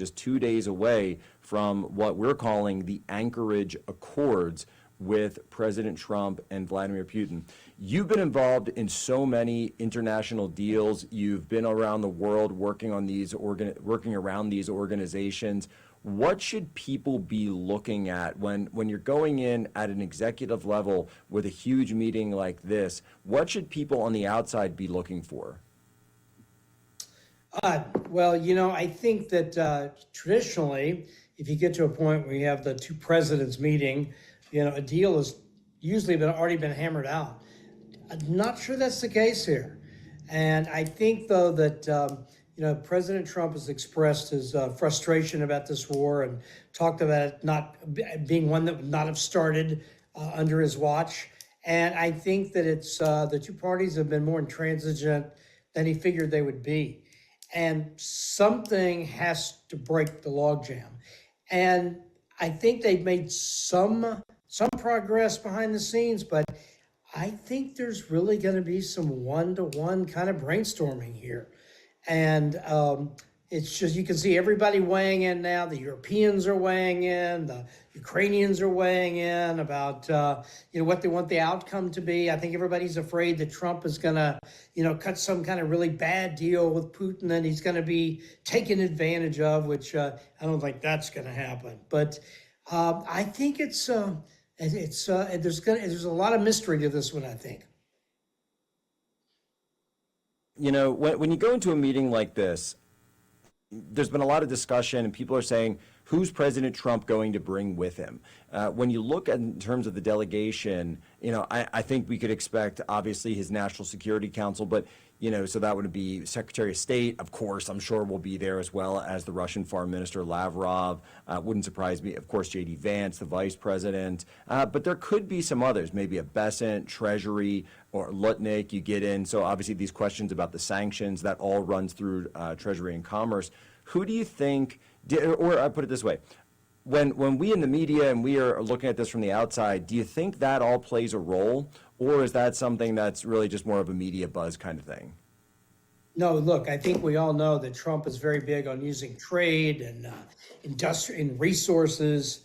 just 2 days away from what we're calling the Anchorage Accords with President Trump and Vladimir Putin. You've been involved in so many international deals. You've been around the world working on working around these organizations. What should people be looking at when you're going in at an executive level with a huge meeting like this? What should people on the outside be looking for? Well, I think that traditionally, if you get to a point where you have the two presidents meeting, a deal has usually already been hammered out. I'm not sure that's the case here. And I think, though, that, President Trump has expressed his frustration about this war and talked about it not being one that would not have started under his watch. And I think that it's the two parties have been more intransigent than he figured they would be. And something has to break the logjam. And I think they've made some progress behind the scenes, but I think there's really going to be some one-to-one kind of brainstorming here. And it's just, you can see everybody weighing in now. The Europeans are weighing in, the Ukrainians are weighing in about, what they want the outcome to be. I think everybody's afraid that Trump is going to, cut some kind of really bad deal with Putin and he's going to be taken advantage of, which I don't think that's going to happen. But I think there's a lot of mystery to this one, I think. When you go into a meeting like this, there's been a lot of discussion and people are saying, who's President Trump going to bring with him? When you look at in terms of the delegation, I think we could expect, obviously, his National Security Council, but, so that would be Secretary of State, of course, I'm sure will be there, as well as the Russian Foreign Minister Lavrov. Wouldn't surprise me, of course, J.D. Vance, the Vice President. But there could be some others, maybe a Bessent, Treasury, or Lutnick you get in. So obviously these questions about the sanctions, that all runs through Treasury and Commerce. Who do you think, or I put it this way, when we in the media and we are looking at this from the outside, do you think that all plays a role? Or is that something that's really just more of a media buzz kind of thing? No, look, I think we all know that Trump is very big on using trade and industry and resources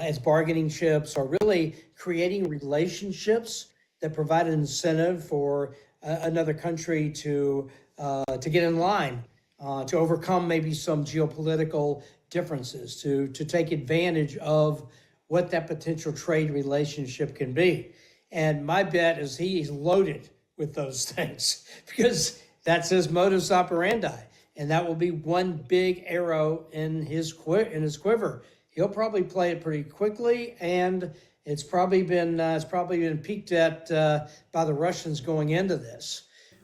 as bargaining chips, or really creating relationships that provide an incentive for another country to get in line, to overcome maybe some geopolitical differences, to take advantage of what that potential trade relationship can be. And my bet is he's loaded with those things because that's his modus operandi. And that will be one big arrow in his quiver. He'll probably play it pretty quickly, and it's probably been peeked at by the Russians going into this.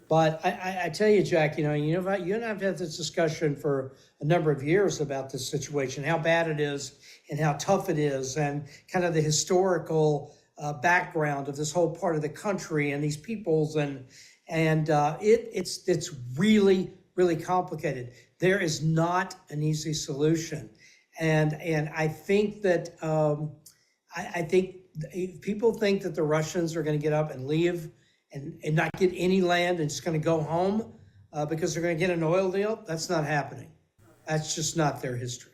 But I tell you, Jack, you and I have had this discussion for a number of years about this situation, how bad it is and how tough it is, and kind of the historical background of this whole part of the country and these peoples, and it's really, really complicated. There is not an easy solution, and I think that I think if people think that the Russians are going to get up and leave and not get any land and just going to go home because they're going to get an oil deal, that's not happening. That's just not their history.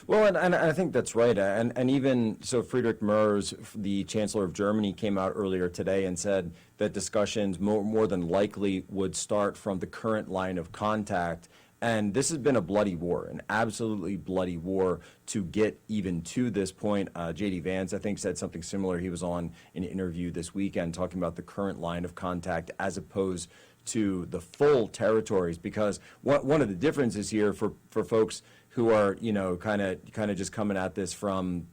Well, and I think that's right. And even so, Friedrich Merz, the Chancellor of Germany, came out earlier today and said that discussions more than likely would start from the current line of contact. And this has been a bloody war, an absolutely bloody war to get even to this point. J.D. Vance, I think, said something similar. He was on an interview this weekend talking about the current line of contact as opposed to the full territories, because one of the differences here for folks who are, kind of just coming at this from,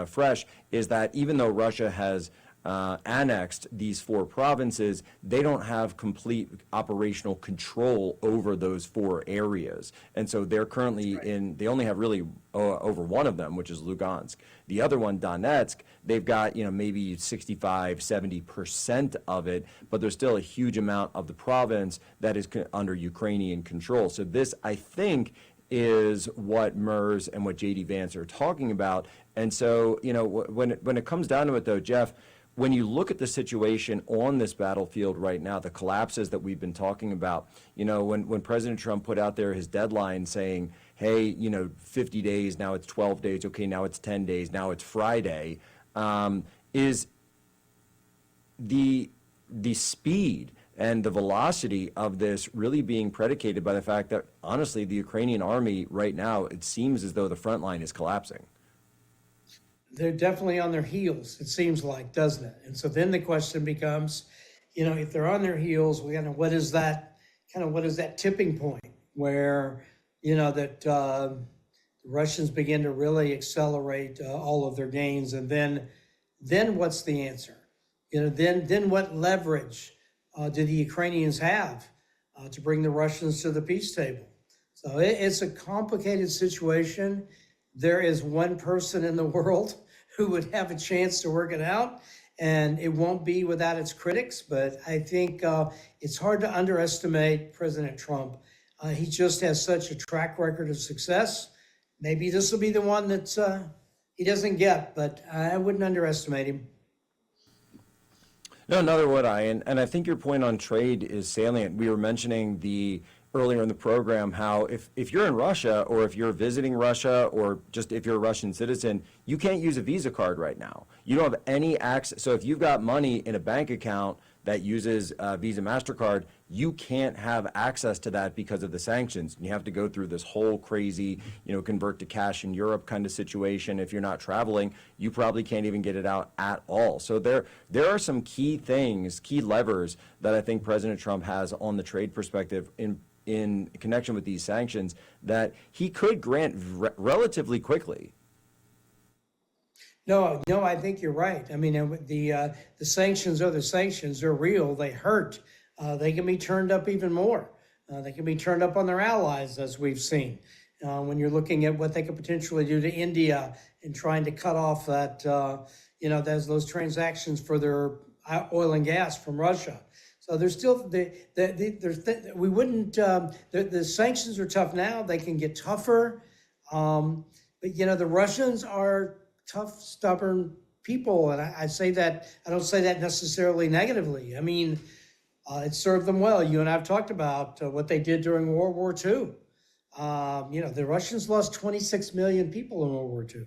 fresh, is that even though Russia has annexed these 4 provinces, they don't have complete operational control over those 4 areas. And so they're currently they only have really over one of them, which is Lugansk. The other one, Donetsk, they've got, maybe 65, 70% of it, but there's still a huge amount of the province that is under Ukrainian control. So this, I think, is what Merz and what J.D. Vance are talking about. And so, when it comes down to it, though, Jeff, when you look at the situation on this battlefield right now, the collapses that we've been talking about, when President Trump put out there his deadline saying, hey, 50 days, now it's 12 days, okay, now it's 10 days, now it's Friday, is the speed and the velocity of this really being predicated by the fact that, honestly, the Ukrainian army right now, it seems as though the front line is collapsing. They're definitely on their heels, it seems like, doesn't it? And so then the question becomes, if they're on their heels, what is that tipping point where, that the Russians begin to really accelerate all of their gains, and then what's the answer? Then what leverage do the Ukrainians have to bring the Russians to the peace table? So it's a complicated situation. There is one person in the world who would have a chance to work it out, and it won't be without its critics. But I think it's hard to underestimate President Trump. He just has such a track record of success. Maybe this will be the one that he doesn't get, but I wouldn't underestimate him. No, neither would I. And I think your point on trade is salient. We were mentioning earlier in the program how if you're in Russia, or if you're visiting Russia, or just if you're a Russian citizen, you can't use a Visa card right now. You don't have any access. So if you've got money in a bank account that uses Visa, MasterCard, you can't have access to that because of the sanctions. And you have to go through this whole crazy, convert to cash in Europe kind of situation. If you're not traveling, you probably can't even get it out at all. So there are some key things, key levers that I think President Trump has on the trade perspective in connection with these sanctions that he could grant relatively quickly. No, I think you're right. I mean, the sanctions are the sanctions. They're real. They hurt. They can be turned up even more. They can be turned up on their allies, as we've seen. When you're looking at what they could potentially do to India and trying to cut off that, those transactions for their oil and gas from Russia. So there's still we wouldn't. The sanctions are tough now. They can get tougher, but the Russians are tough, stubborn people, and I say that, I don't say that necessarily negatively. I mean, it served them well. You and I have talked about what they did during World War II. The Russians lost 26 million people in World War II.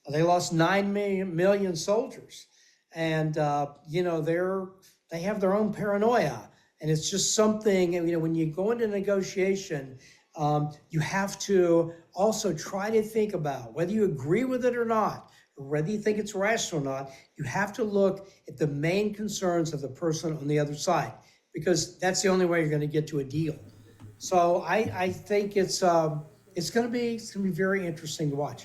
They lost 9 million soldiers, and they have their own paranoia, and it's just something. When you go into negotiation, you have to also try to think about whether you agree with it or not, or whether you think it's rational or not. You have to look at the main concerns of the person on the other side, because that's the only way you're going to get to a deal. So I think it's going to be very interesting to watch.